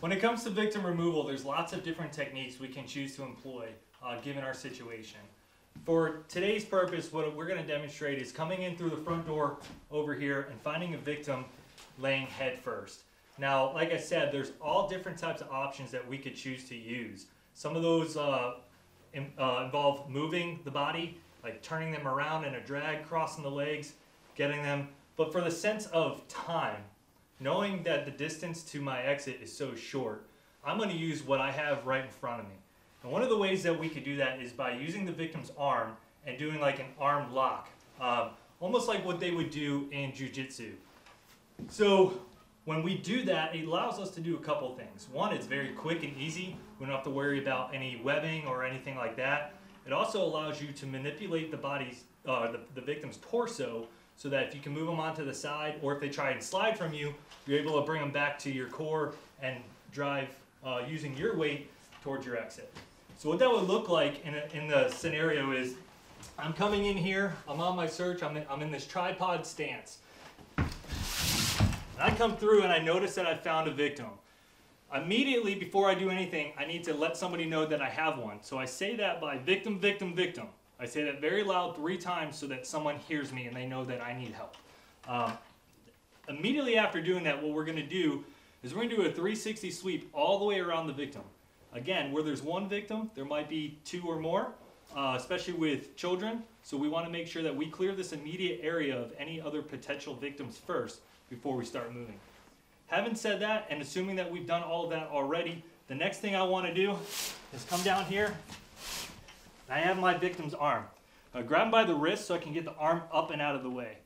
When it comes to victim removal, there's lots of different techniques we can choose to employ given our situation. For today's purpose, what we're going to demonstrate is coming in through the front door over here and finding a victim laying head first. Now, like I said, there's all different types of options that we could choose to use. Some of those involve moving the body, like turning them around in a drag, crossing the legs, getting them. But for the sense of time, knowing that the distance to my exit is so short, I'm going to use what I have right in front of me. And one of the ways that we could do that is by using the victim's arm and doing like an arm lock, almost like what they would do in jiu-jitsu. So when we do that, it allows us to do a couple things. One, it's very quick and easy. We don't have to worry about any webbing or anything like that. It also allows you to manipulate the body's, the victim's torso, so that if you can move them onto the side, or if they try and slide from you, you're able to bring them back to your core and drive using your weight towards your exit. So what that would look like in the scenario is, I'm coming in here, I'm on my search, I'm in this tripod stance. And I come through and I notice that I found a victim. Immediately before I do anything, I need to let somebody know that I have one. So I say that by victim, victim, victim. I say that very loud 3 times so that someone hears me and they know that I need help. Immediately after doing that, what we're going to do is we're going to do a 360 sweep all the way around the victim. Again, where there's one victim, there might be 2 or more, especially with children. So we want to make sure that we clear this immediate area of any other potential victims first before we start moving. Having said that, and assuming that we've done all of that already, the next thing I want to do is come down here. I have my victim's arm. Grab him by the wrist so I can get the arm up and out of the way.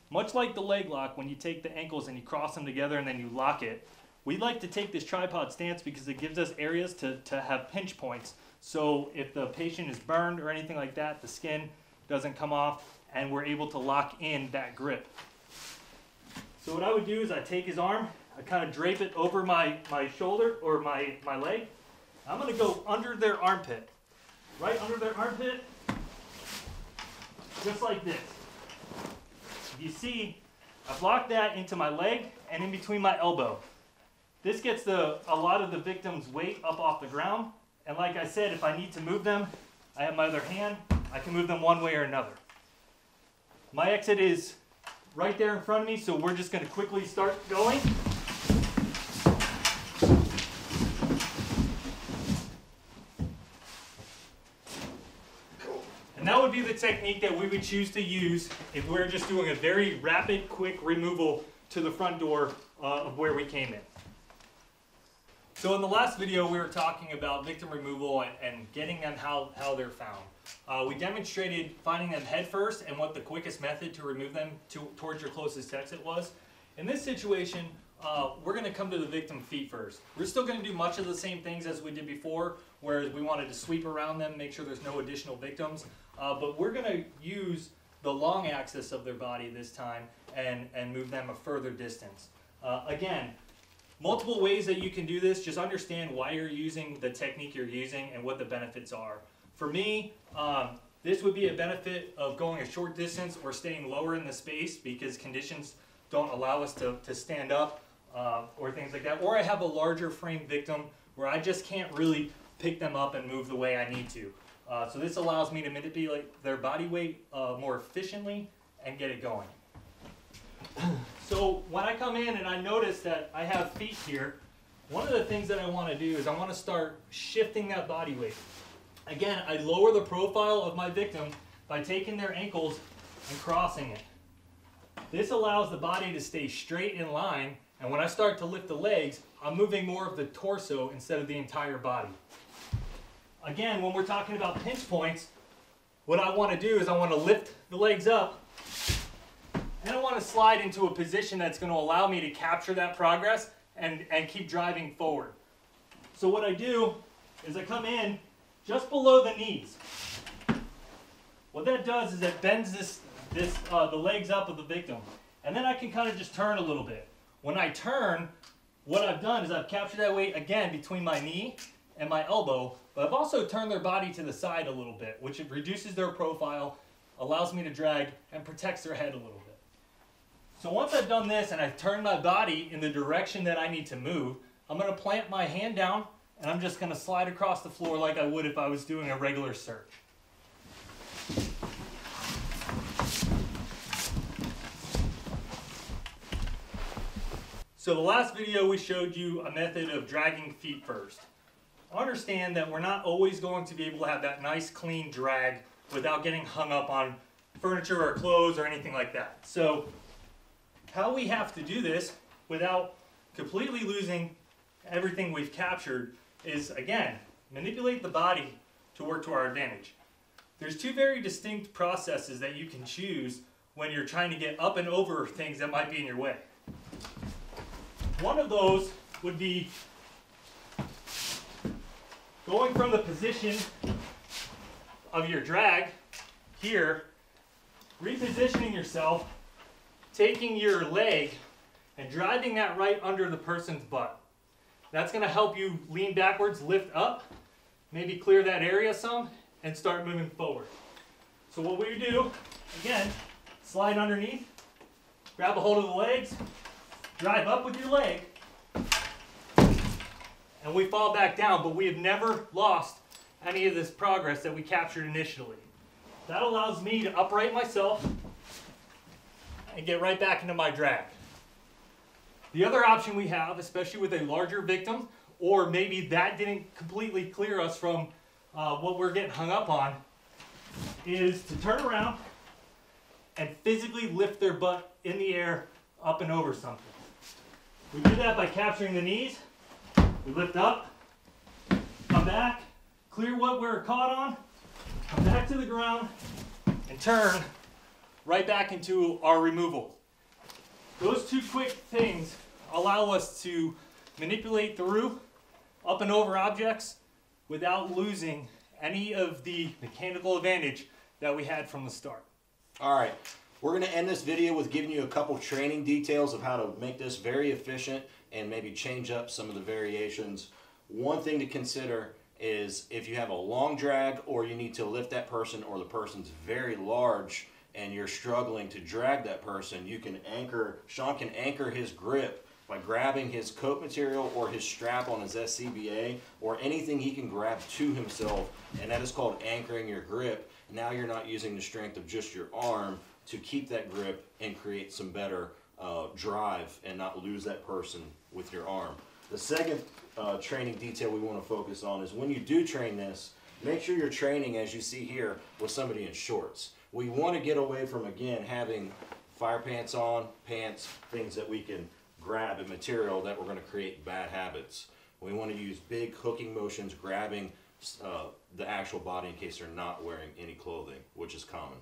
Much like the leg lock, when you take the ankles and you cross them together and then you lock it, we like to take this tripod stance because it gives us areas to have pinch points. So if the patient is burned or anything like that, the skin doesn't come off and we're able to lock in that grip. So what I would do is I take his arm, I kind of drape it over my shoulder or my leg. I'm going to go under their armpit. Right under their armpit, just like this. If you see, I've locked that into my leg and in between my elbow. This gets a lot of the victim's weight up off the ground. And like I said, if I need to move them, I have my other hand. I can move them one way or another. My exit is right there in front of me, so we're just going to quickly start going. And that would be the technique that we would choose to use if we're just doing a very rapid, quick removal to the front door of where we came in. So in the last video, we were talking about victim removal and getting them how they're found. We demonstrated finding them head first and what the quickest method to remove them towards your closest exit was. In this situation, we're going to come to the victim feet first. We're still going to do much of the same things as we did before, whereas we wanted to sweep around them, make sure there's no additional victims. But we're going to use the long axis of their body this time and move them a further distance. Again, multiple ways that you can do this. Just understand why you're using the technique you're using and what the benefits are. For me, this would be a benefit of going a short distance or staying lower in the space because conditions don't allow us to stand up or things like that. Or I have a larger frame victim where I just can't really pick them up and move the way I need to. So this allows me to manipulate their body weight more efficiently and get it going. So when I come in and I notice that I have feet here, one of the things that I want to do is I want to start shifting that body weight. Again, I lower the profile of my victim by taking their ankles and crossing it. This allows the body to stay straight in line, and when I start to lift the legs, I'm moving more of the torso instead of the entire body. Again, when we're talking about pinch points, what I want to do is I want to lift the legs up, and I want to slide into a position that's going to allow me to capture that progress and keep driving forward. So what I do is I come in just below the knees. What that does is it bends the legs up of the victim. And then I can kind of just turn a little bit. When I turn, what I've done is I've captured that weight again between my knee and my elbow, but I've also turned their body to the side a little bit, which reduces their profile, allows me to drag, and protects their head a little bit. So once I've done this and I've turned my body in the direction that I need to move, I'm going to plant my hand down and I'm just going to slide across the floor like I would if I was doing a regular search. So the last video we showed you a method of dragging feet first. Understand that we're not always going to be able to have that nice clean drag without getting hung up on furniture or clothes or anything like that. So how we have to do this without completely losing everything we've captured is, again, manipulate the body to work to our advantage. There's two very distinct processes that you can choose when you're trying to get up and over things that might be in your way. One of those would be going from the position of your drag here, repositioning yourself, taking your leg and driving that right under the person's butt. That's going to help you lean backwards, lift up, maybe clear that area some, and start moving forward. So what we do, again, slide underneath, grab a hold of the legs, drive up with your leg, and we fall back down, but we have never lost any of this progress that we captured initially. That allows me to upright myself and get right back into my drag. The other option we have, especially with a larger victim, or maybe that didn't completely clear us from what we're getting hung up on, is to turn around and physically lift their butt in the air up and over something. We do that by capturing the knees. We lift up, come back, clear what we're caught on, come back to the ground, and turn right back into our removal. Those two quick things allow us to manipulate through up and over objects without losing any of the mechanical advantage that we had from the start. All right, we're going to end this video with giving you a couple training details of how to make this very efficient and maybe change up some of the variations. One thing to consider is if you have a long drag or you need to lift that person or the person's very large and you're struggling to drag that person, you can anchor, Sean can anchor his grip by grabbing his coat material or his strap on his SCBA or anything he can grab to himself, and that is called anchoring your grip. Now you're not using the strength of just your arm to keep that grip and create some better drive and not lose that person with your arm. The second training detail we want to focus on is when you do train this, make sure you're training, as you see here, with somebody in shorts. We want to get away from, again, having fire pants on, pants, things that we can grab and material that we're going to create bad habits. We want to use big hooking motions, grabbing the actual body in case they're not wearing any clothing, which is common.